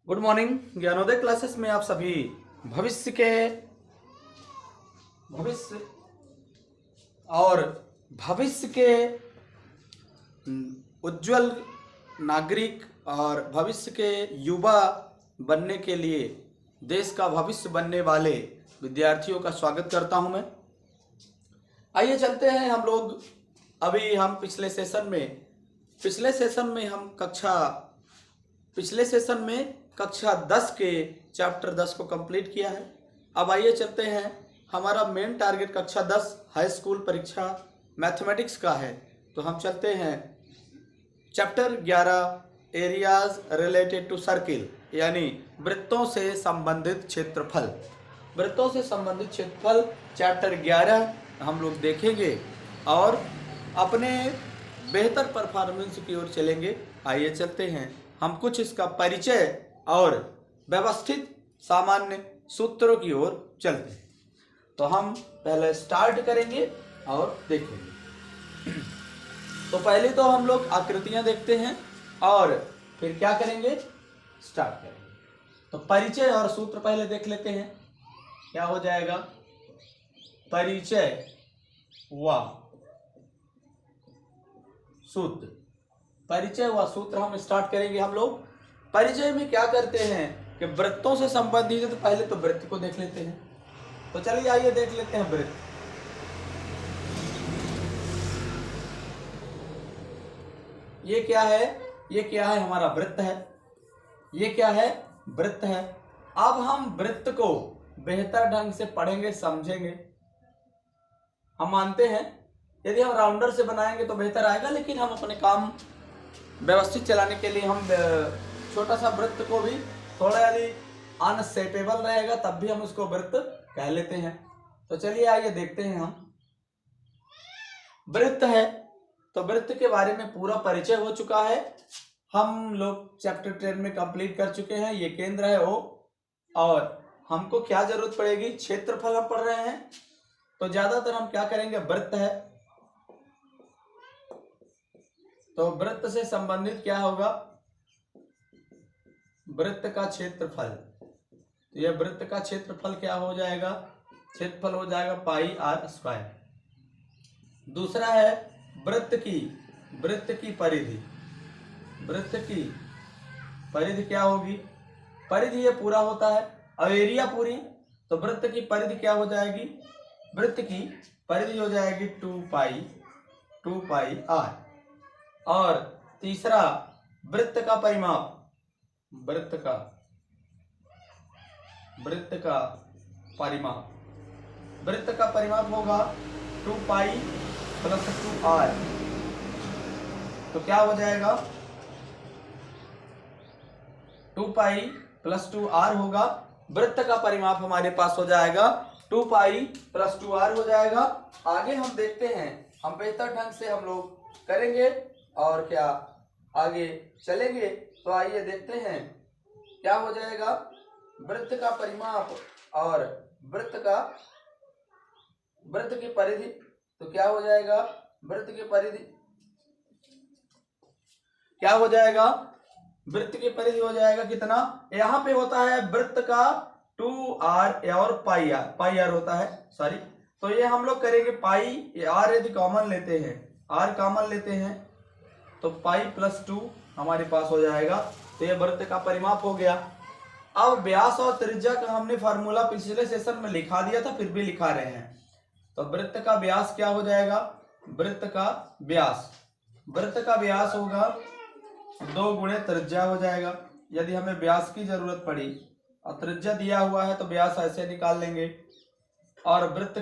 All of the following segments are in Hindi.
Good morning. ज्ञानोदय क्लासेस में आप सभी भविष्य के भविष्य और भविष्य के उज्जवल नागरिक और भविष्य के युवा बनने के लिए, देश का भविष्य बनने वाले विद्यार्थियों का स्वागत करता हूं मैं। आइए चलते हैं हम लोग। अभी हम पिछले सेशन में हम कक्षा 10 के चैप्टर 10 को कंप्लीट किया है। अब आइए चलते हैं। हमारा मेन टारगेट कक्षा 10 हाई स्कूल परीक्षा मैथमेटिक्स का है, तो हम चलते हैं chapter 11 areas related to circle, यानी वृत्तों से संबंधित क्षेत्रफल। वृत्तों से संबंधित क्षेत्रफल चैप्टर 11 हम लोग देखेंगे और अपने बेहतर परफॉर्मेंस की ओर चलेंगे। आइए चलते हैं, हम कुछ इसका परिचय और व्यवस्थित सामान्य सूत्रों की ओर चलते हैं। तो हम पहले स्टार्ट करेंगे और देखेंगे। तो पहले तो हम लोग आकृतियां देखते हैं और फिर क्या करेंगे, स्टार्ट करेंगे। तो परिचय और सूत्र पहले देख लेते हैं। क्या हो जाएगा, परिचय व सूत्र। परिचय व सूत्र हम स्टार्ट करेंगे। हम लोग परिचय में क्या करते हैं कि वृत्तों से संबंधित है, तो पहले तो वृत्त को देख लेते हैं। तो चलिए आइए देख लेते हैं वृत्त। ये क्या है, हमारा वृत्त है। ये क्या है, वृत्त है। अब हम वृत्त को बेहतर ढंग से पढ़ेंगे, समझेंगे। हम मानते हैं यदि हम राउंडर से बनाएंगे तो बेहतर आएगा, लेकिन हम अपने काम व्यवस्थित चलाने के लिए हम छोटा सा वृत्त को भी थोड़ा यदि अनसेपेबल रहेगा तब भी हम उसको वृत्त कह लेते हैं। तो चलिए आइए देखते हैं। हम वृत्त है तो वृत्त के बारे में पूरा परिचय हो चुका है। हम लोग चैप्टर 10 में कंप्लीट कर चुके हैं। ये केंद्र है O, और हमको क्या जरूरत पड़ेगी, क्षेत्रफल हम पढ़ रहे हैं। तो ज्यादातर हम क्या करेंगे, वृत्त है तो वृत्त से संबंधित क्या होगा, वृत्त का क्षेत्रफल। तो यह वृत्त का क्षेत्रफल क्या हो जाएगा, क्षेत्रफल हो जाएगा पाई आर स्क्वायर। दूसरा है वृत्त की परिधि। वृत्त की परिधि क्या होगी, परिधि ये पूरा होता है। अब एरिया पूरी, तो वृत्त की परिधि क्या हो जाएगी, वृत्त की परिधि हो जाएगी 2 पाई आर। और तीसरा वृत्त का परिमाप। वृत्त का परिमाप होगा 2 पाई प्लस 2 आर। तो क्या हो जाएगा, 2 पाई प्लस 2 आर होगा। वृत्त का परिमाप हमारे पास हो जाएगा 2 पाई प्लस 2 आर हो जाएगा। आगे हम देखते हैं, हम बेहतर ढंग से हम लोग करेंगे और क्या आगे चलेंगे। तो आइए देखते हैं क्या हो जाएगा, वृत्त का परिमाप और वृत्त की परिधि। तो क्या हो जाएगा, वृत्त की परिधि क्या हो जाएगा, वृत्त की परिधि हो जाएगा कितना, यहाँ पे होता है वृत्त का 2r और पाई आर होता है, सॉरी। तो ये हम लोग करेंगे पाई आर, यदि कॉमन लेते हैं, r कॉमन लेते हैं तो पाई प्लस 2 हमारे पास हो जाएगा। तो ये वृत्त का परिमाप हो गया। अब व्यास और त्रिज्या का हमने फार्मूला पिछले सेशन में लिखा दिया था, फिर भी लिखा रहे हैं। तो वृत्त का व्यास क्या हो जाएगा, वृत्त का व्यास होगा 2 गुणे त्रिज्या हो जाएगा। यदि हमें व्यास की जरूरत पड़ी और त्रिज्या दिया हुआ है तो व्यास ऐसे निकाल लेंगे। और वृत्त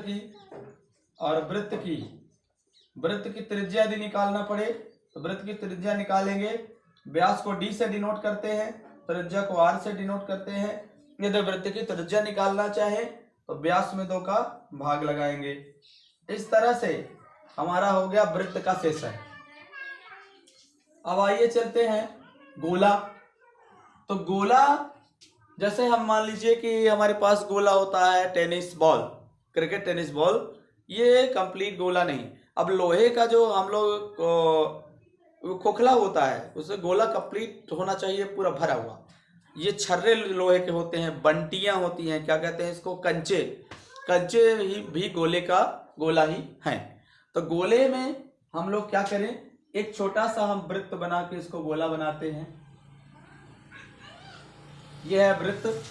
की त्रिज्या यदि निकालना पड़े तो वृत्त की त्रिज्या निकालेंगे। व्यास को d से डिनोट करते हैं, त्रिज्या को r से डिनोट करते हैं। यदि वृत्त की त्रिज्या निकालना चाहे तो व्यास में 2 का भाग लगाएंगे। इस तरह से हमारा हो गया वृत्त का सेशन। अब आइए चलते हैं गोला। तो गोला, जैसे हम मान लीजिए कि हमारे पास गोला होता है tennis ball, cricket tennis ball, ये कंप्लीट गोला नहीं। अब लोहे का जो हम लोग खोखला होता है, उससे गोला कंप्लीट होना चाहिए, पूरा भरा हुआ। ये छर्रे लोहे के होते हैं, बंटियां होती हैं, क्या कहते हैं इसको, कंचे। कंचे ही भी गोले का गोला ही है। तो गोले में हम लोग क्या करें, एक छोटा सा हम वृत्त बना के इसको गोला बनाते हैं। ये है वृत्त,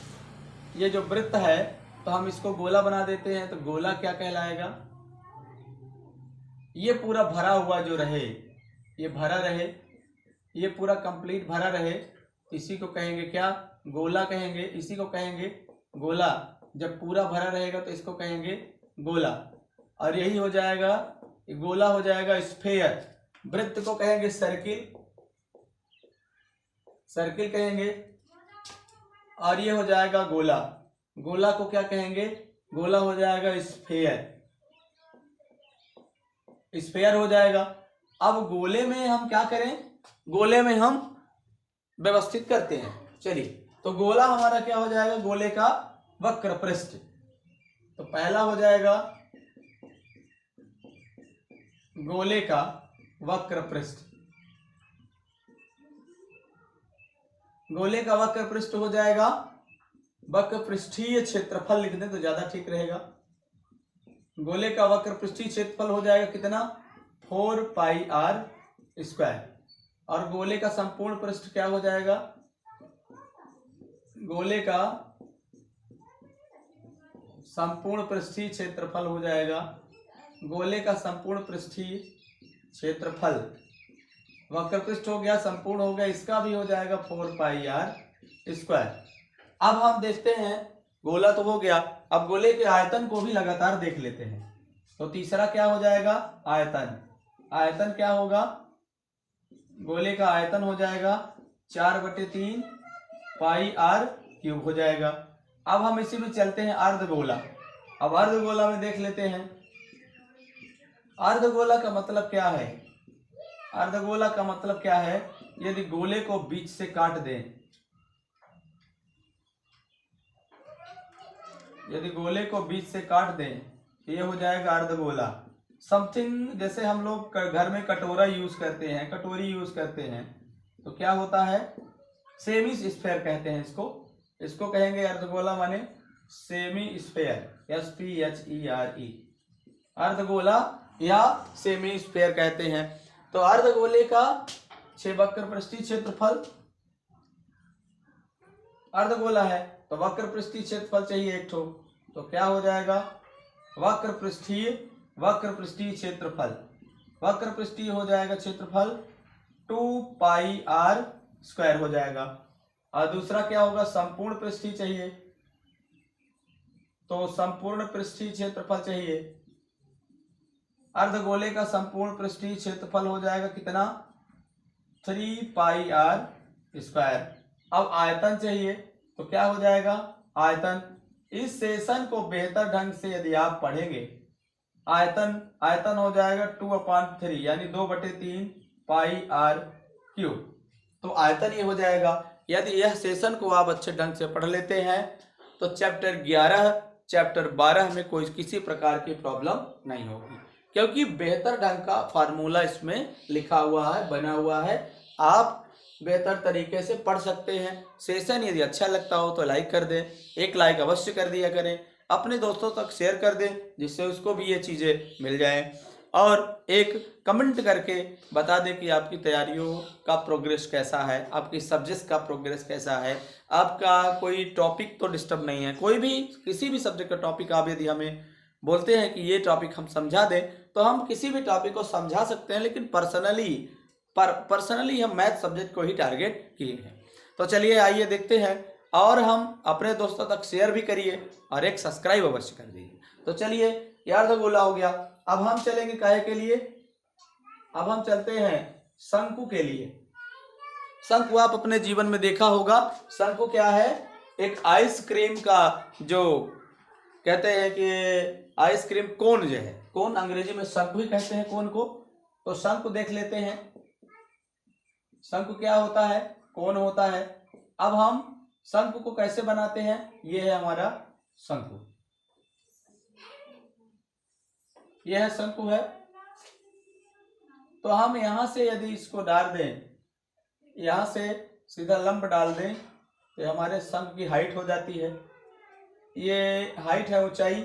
ये जो वृत्त है तो हम इसको गोला बना देते हैं। तो गोला क्या कहलाएगा, ये पूरा भरा हुआ जो रहे, ये भरा रहे, ये पूरा कंप्लीट भरा रहे, इसी को कहेंगे क्या, गोला कहेंगे। इसी को कहेंगे गोला। जब पूरा भरा रहेगा तो इसको कहेंगे गोला। और यही हो जाएगा, गोला हो जाएगा स्फेयर। वृत्त को कहेंगे सर्किल, सर्किल कहेंगे। और ये हो जाएगा गोला, गोला को क्या कहेंगे, गोला हो जाएगा स्फेयर, स्फेयर हो जाएगा। अब गोले में हम क्या करें, गोले में हम व्यवस्थित करते हैं। चलिए, तो गोला हमारा क्या हो जाएगा, गोले का वक्र पृष्ठ। तो पहला हो जाएगा गोले का वक्र पृष्ठ। गोले का वक्र पृष्ठ हो जाएगा, वक्र पृष्ठीय क्षेत्रफल लिख दें तो ज्यादा ठीक रहेगा। गोले का वक्र पृष्ठीय क्षेत्रफल हो जाएगा कितना, 4 पाई r स्क्वायर। और गोले का संपूर्ण पृष्ठ क्या हो जाएगा, गोले का संपूर्ण पृष्ठीय क्षेत्रफल हो जाएगा, गोले का संपूर्ण पृष्ठीय क्षेत्रफल, वक्र पृष्ठ हो गया, संपूर्ण हो गया, इसका भी हो जाएगा 4 पाई r स्क्वायर। अब हम देखते हैं, गोला तो हो गया, अब गोले के आयतन को भी लगातार देख लेते हैं। तो तीसरा क्या हो जाएगा, आयतन। आयतन क्या होगा, गोले का आयतन हो जाएगा 4/3 पाई r क्यूब हो जाएगा। अब हम इसी में चलते हैं अर्धगोला। अब अर्धगोला में देख लेते हैं, अर्धगोला का मतलब क्या है, अर्धगोला का मतलब क्या है, यदि गोले को बीच से काट दें, यदि गोले को बीच से काट दें तो ये हो जाएगा अर्धगोला। समथिंग जैसे हम लोग घर में कटोरा यूज करते हैं, कटोरी यूज करते हैं, तो क्या होता है, सेमी स्फेयर कहते हैं इसको, इसको कहेंगे अर्धगोला माने सेमी स्फेयर, SPHERE, अर्धगोला या सेमी स्फेयर कहते हैं। तो अर्धगोले का वक्र पृष्ठीय क्षेत्रफल, अर्धगोला है तो वक्र पृष्ठीय क्षेत्रफल चाहिए एक ठो, तो क्या हो जाएगा, वक्र पृष्ठीय क्षेत्रफल, वक्र पृष्ठीय हो जाएगा क्षेत्रफल 2 पाई r स्क्वायर हो जाएगा। और दूसरा क्या होगा, संपूर्ण पृष्ठीय चाहिए, तो संपूर्ण पृष्ठीय क्षेत्रफल चाहिए। अर्धगोले का संपूर्ण पृष्ठीय क्षेत्रफल हो जाएगा कितना, 3 पाई r स्क्वायर। अब आयतन चाहिए, तो क्या हो जाएगा आयतन। इस सेशन को बेहतर ढंग से यदि आप पढ़ेंगे, आयतन हो जाएगा 2/3 यानी 2/3 पाई r क्यूब। तो आयतन ये हो जाएगा। यदि यह सेशन को आप अच्छे ढंग से पढ़ लेते हैं तो चैप्टर 11, चैप्टर 12 में कोई किसी प्रकार की प्रॉब्लम नहीं होगी, क्योंकि बेहतर ढंग का फार्मूला इसमें लिखा हुआ है, बना हुआ है। आप बेहतर तरीके से पढ़ सकते हैं। सेशन यदि अच्छा लगता हो तो लाइक कर दें, एक लाइक अवश्य कर दिया करें, अपने दोस्तों तक शेयर कर दें जिससे उसको भी ये चीज़ें मिल जाएं, और एक कमेंट करके बता दें कि आपकी तैयारियों का प्रोग्रेस कैसा है, आपकी सब्जेक्ट का प्रोग्रेस कैसा है, आपका कोई टॉपिक तो डिस्टर्ब नहीं है। कोई भी किसी भी सब्जेक्ट का टॉपिक आप यदि हमें बोलते हैं कि ये टॉपिक हम समझा दें, तो हम किसी भी टॉपिक को समझा सकते हैं, लेकिन पर्सनली हम मैथ सब्जेक्ट को ही टारगेट किए हैं। तो चलिए आइए देखते हैं, और हम अपने दोस्तों तक शेयर भी करिए और एक सब्सक्राइब अवश्य कर दीजिए। तो चलिए, यार तो गोला हो गया। अब हम चलेंगे काहे के लिए, अब हम चलते हैं शंकु के लिए। शंकु आप अपने जीवन में देखा होगा। शंकु क्या है, एक आइसक्रीम का, जो कहते हैं कि आइसक्रीम कोन जो है, कोन अंग्रेजी में शंकु ही कहते हैं कोन को। तो शंकु देख लेते हैं, शंकु क्या होता है, कोन होता है। अब हम शंकु को कैसे बनाते हैं, ये है हमारा शंकु, यह है शंकु है। तो हम यहां से यदि इसको डाल दें, यहां से सीधा लंब डाल दें, तो ये हमारे शंख की हाइट हो जाती है। ये हाइट है ऊंचाई,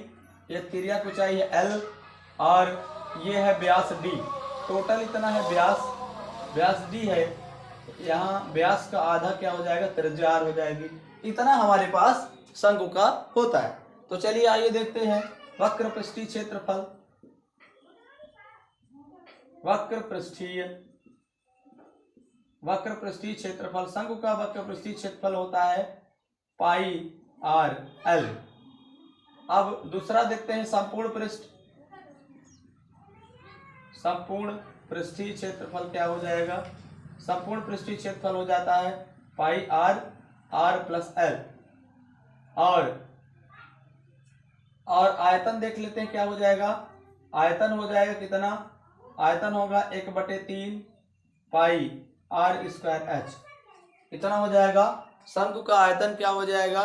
ये तिर्यक ऊंचाई है L और ये है व्यास D। टोटल इतना है व्यास D है। यहाँ व्यास का आधा क्या हो जाएगा, त्रिज्या R हो जाएगी। इतना हमारे पास शंकु का होता है। तो चलिए आइए देखते हैं वक्र पृष्ठीय क्षेत्रफल। वक्र पृष्ठीय क्षेत्रफल, शंकु का वक्र पृष्ठीय क्षेत्रफल होता है पाई आर एल। अब दूसरा देखते हैं संपूर्ण पृष्ठीय क्षेत्रफल क्या हो जाएगा। संपूर्ण पृष्ठीय क्षेत्रफल हो जाता है पाई आर प्लस एल। और आयतन देख लेते हैं क्या हो जाएगा। आयतन हो जाएगा कितना, आयतन होगा 1/3 पाई आर स्क्वायर एच। इतना हो जाएगा। शंकु का आयतन क्या हो जाएगा,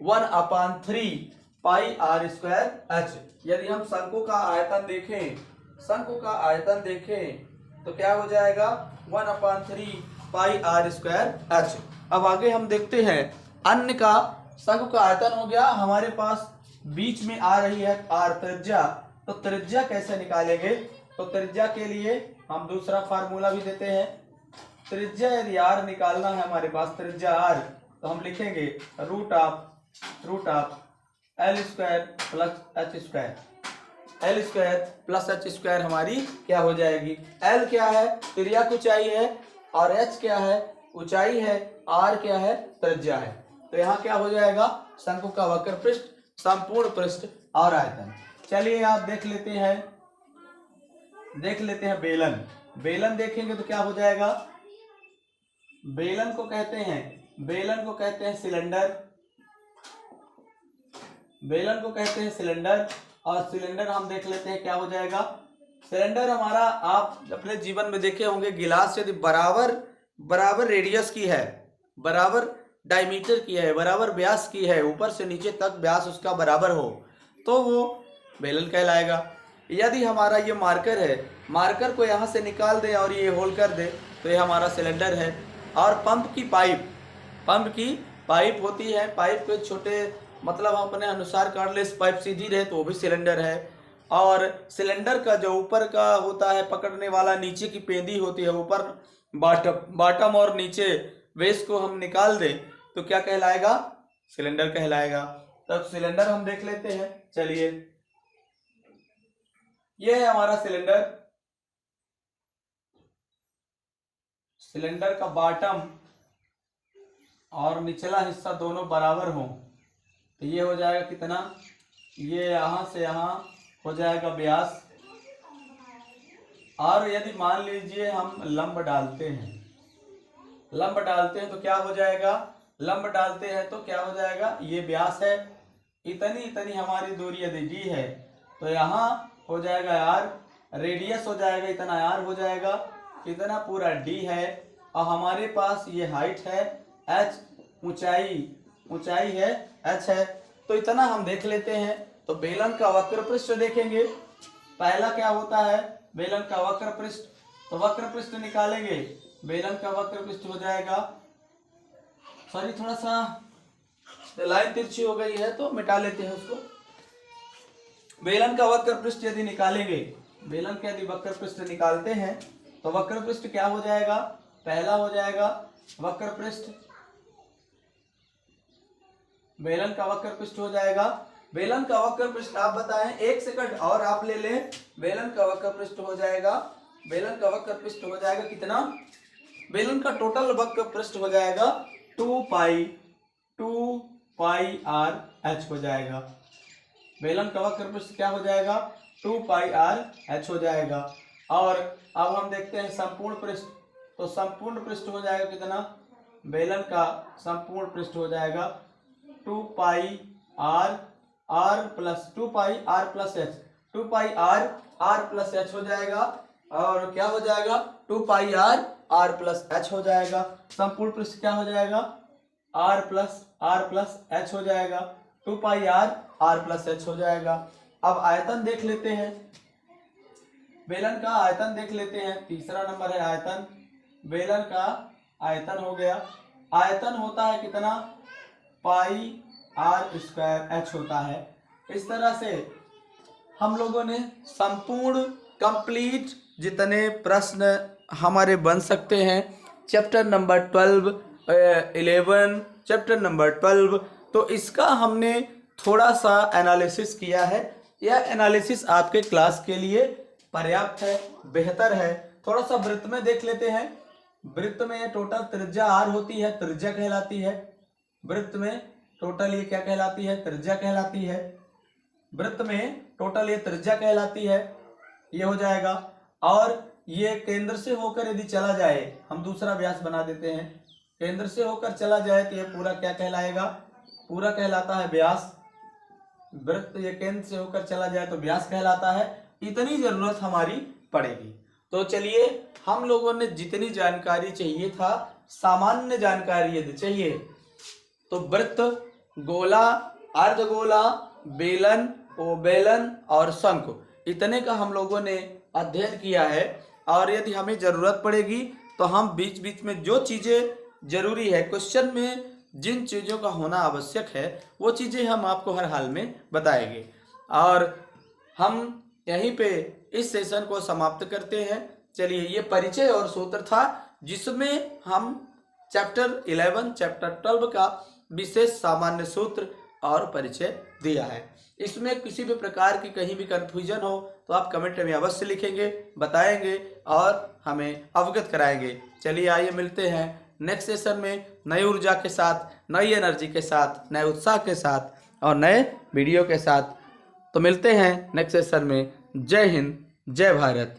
1/3 पाई आर स्क्वायर एच। यदि हम शंकु का आयतन देखें तो क्या हो जाएगा, 1/3 पाई आर स्क्वायर एच। अब आगे हम देखते हैं अन्य का। शंकु का आयतन हो गया, हमारे पास बीच में आ रही है आर त्रिज्या। तो त्रिज्या कैसे निकालेंगे, तो त्रिज्या के लिए हम दूसरा फार्मूला भी देते हैं। त्रिज्या यदि आर निकालना है हमारे पास, त्रिज्या आर, तो हम लिखेंगे root of L square plus H square. L square plus H square हमारी क्या हो जाएगी। एल क्या है, तिर्यक ऊंचाई है, और एच क्या है, ऊंचाई है, आर क्या है, त्रिज्या है। तो यहाँ क्या हो जाएगा, शंकु का वक्र पृष्ठ, संपूर्ण पृष्ठ और आयतन। चलिए आप देख लेते हैं बेलन देखेंगे तो क्या हो जाएगा। बेलन को कहते हैं सिलेंडर। और सिलेंडर हम देख लेते हैं क्या हो जाएगा। सिलेंडर हमारा, आप अपने जीवन में देखे होंगे, गिलास यदि बराबर रेडियस की है, बराबर डायमीटर की है, बराबर व्यास की है, ऊपर से नीचे तक व्यास उसका बराबर हो, तो वो बेलन कहलाएगा। यदि हमारा ये मार्कर है, मार्कर को यहाँ से निकाल दे और ये होल कर दे, तो ये हमारा सिलेंडर है। और पंप की पाइप होती है, पाइप के छोटे मतलब हम अपने अनुसार काट ले, पाइप सीधी रहे तो वो भी सिलेंडर है। और सिलेंडर का जो ऊपर का होता है पकड़ने वाला, नीचे की पेंदी होती है, ऊपर बॉटम और नीचे वेस्ट को हम निकाल दें तो क्या कहलाएगा, सिलेंडर कहलाएगा। तब सिलेंडर हम देख लेते हैं। चलिए, ये है हमारा सिलेंडर का बॉटम और निचला हिस्सा दोनों बराबर हो तो ये हो जाएगा कितना, ये यहाँ से यहाँ हो जाएगा व्यास। और यदि मान लीजिए हम लंब डालते हैं तो क्या हो जाएगा, ये व्यास है, इतनी हमारी दूरी यदि d है तो यहाँ हो जाएगा r, रेडियस हो जाएगा इतना r हो जाएगा, इतना पूरा d है। और हमारे पास ये हाइट है h, ऊंचाई है h है। तो इतना हम देख लेते हैं। तो बेलन का वक्र पृष्ठ देखेंगे, पहला क्या होता है, बेलन का वक्र पृष्ठ। तो वक्र पृष्ठ निकालेंगे, बेलन का वक्र पृष्ठ हो जाएगा, सॉरी थोड़ा सा लाइन तिरछी हो गई है तो मिटा लेते हैं उसको। बेलन का वक्र पृष्ठ यदि निकालेंगे, बेलन का यदि वक्र पृष्ठ निकालते हैं तो वक्र पृष्ठ क्या हो जाएगा, पहला हो जाएगा वक्र पृष्ठ, बेलन का वक्र पृष्ठ हो जाएगा। बेलन का वक्र पृष्ठ आप बताएं, 1 सेकंड और आप ले लें। बेलन का वक्र पृष्ठ हो जाएगा, कितना, बेलन का टोटल वक्र पृष्ठ हो जाएगा 2 पाई आर एच हो जाएगा। बेलन का वक्र पृष्ठ क्या हो जाएगा, 2 पाई आर एच हो जाएगा। और अब हम देखते हैं संपूर्ण पृष्ठ। तो संपूर्ण पृष्ठ हो जाएगा कितना, बेलन का संपूर्ण पृष्ठ हो जाएगा 2 पाई आर प्लस एच हो जाएगा। और क्या हो जाएगा, 2 पाई आर प्लस एच हो जाएगा। संपूर्ण पृष्ठ क्या हो जाएगा, आर प्लस एच हो जाएगा, 2 पाई आर प्लस एच हो जाएगा। अब आयतन देख लेते हैं, बेलन का आयतन देख लेते हैं। तीसरा नंबर है आयतन। बेलन का आयतन हो गया, आयतन होता है कितना, पाई आर स्क्वायर एच होता है। इस तरह से हम लोगों ने संपूर्ण कंप्लीट जितने प्रश्न हमारे बन सकते हैं चैप्टर नंबर 11 चैप्टर नंबर 12, तो इसका हमने थोड़ा सा एनालिसिस किया है। यह एनालिसिस आपके क्लास के लिए पर्याप्त है, बेहतर है। थोड़ा सा वृत्त में देख लेते हैं। वृत्त में टोटल त्रिज्या आर होती है, त्रिज्या कहलाती है। वृत्त में टोटल ये क्या कहलाती है? त्रिज्या कहलाती है। वृत्त में टोटल ये त्रिज्या कहलाती है, ये हो जाएगा। और ये केंद्र से होकर यदि चला जाए, हम दूसरा व्यास बना देते हैं, केंद्र से होकर चला जाए तो ये पूरा क्या कहलाएगा? पूरा कहलाता है व्यास। वृत्त ये केंद्र से होकर चला जाए तो व्यास कहलाता है। इतनी जरूरत हमारी पड़ेगी। तो चलिए, हम लोगों ने जितनी जानकारी चाहिए था, सामान्य जानकारी यदि चाहिए तो वृत्त, गोला, अर्धगोला, बेलन, ओबेलन और शंकु, इतने का हम लोगों ने अध्ययन किया है। और यदि हमें जरूरत पड़ेगी तो हम बीच बीच में जो चीजें जरूरी है, क्वेश्चन में जिन चीजों का होना आवश्यक है, वो चीजें हम आपको हर हाल में बताएंगे। और हम यहीं पे इस सेशन को समाप्त करते हैं। चलिए, ये परिचय और सूत्र था जिसमें हम चैप्टर 11 चैप्टर 12 का विशेष सामान्य सूत्र और परिचय दिया है। इसमें किसी भी प्रकार की कहीं भी कंफ्यूजन हो तो आप कमेंट में अवश्य लिखेंगे, बताएंगे और हमें अवगत कराएंगे। चलिए, आइए मिलते हैं नेक्स्ट सेशन में नई ऊर्जा के साथ, नई एनर्जी के साथ, नए उत्साह के साथ और नए वीडियो के साथ। तो मिलते हैं नेक्स्ट सेशन में। जय हिंद, जय भारत।